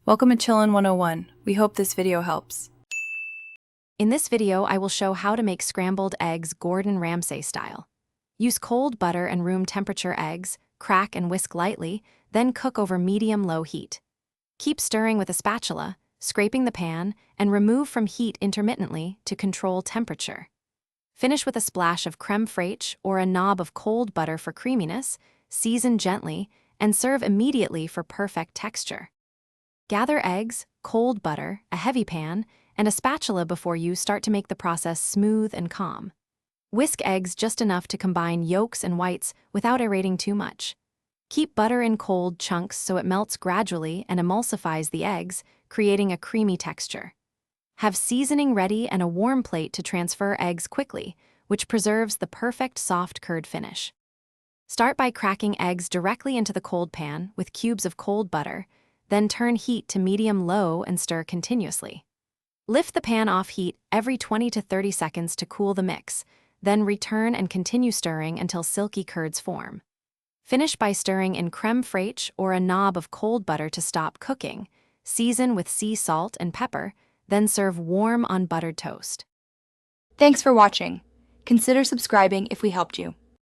Welcome to Chillin' 101. We hope this video helps. In this video, I will show how to make scrambled eggs Gordon Ramsay style. Use cold butter and room temperature eggs, crack and whisk lightly, then cook over medium-low heat. Keep stirring with a spatula, scraping the pan, and remove from heat intermittently to control temperature. Finish with a splash of creme fraiche or a knob of cold butter for creaminess, season gently, and serve immediately for perfect texture. Gather eggs, cold butter, a heavy pan, and a spatula before you start to make the process smooth and calm. Whisk eggs just enough to combine yolks and whites without aerating too much. Keep butter in cold chunks so it melts gradually and emulsifies the eggs, creating a creamy texture. Have seasoning ready and a warm plate to transfer eggs quickly, which preserves the perfect soft curd finish. Start by cracking eggs directly into the cold pan with cubes of cold butter, then turn heat to medium-low and stir continuously. Lift the pan off heat every 20 to 30 seconds to cool the mix, then return and continue stirring until silky curds form. Finish by stirring in creme fraiche or a knob of cold butter to stop cooking. Season with sea salt and pepper, then serve warm on buttered toast. Thanks for watching. Consider subscribing if we helped you.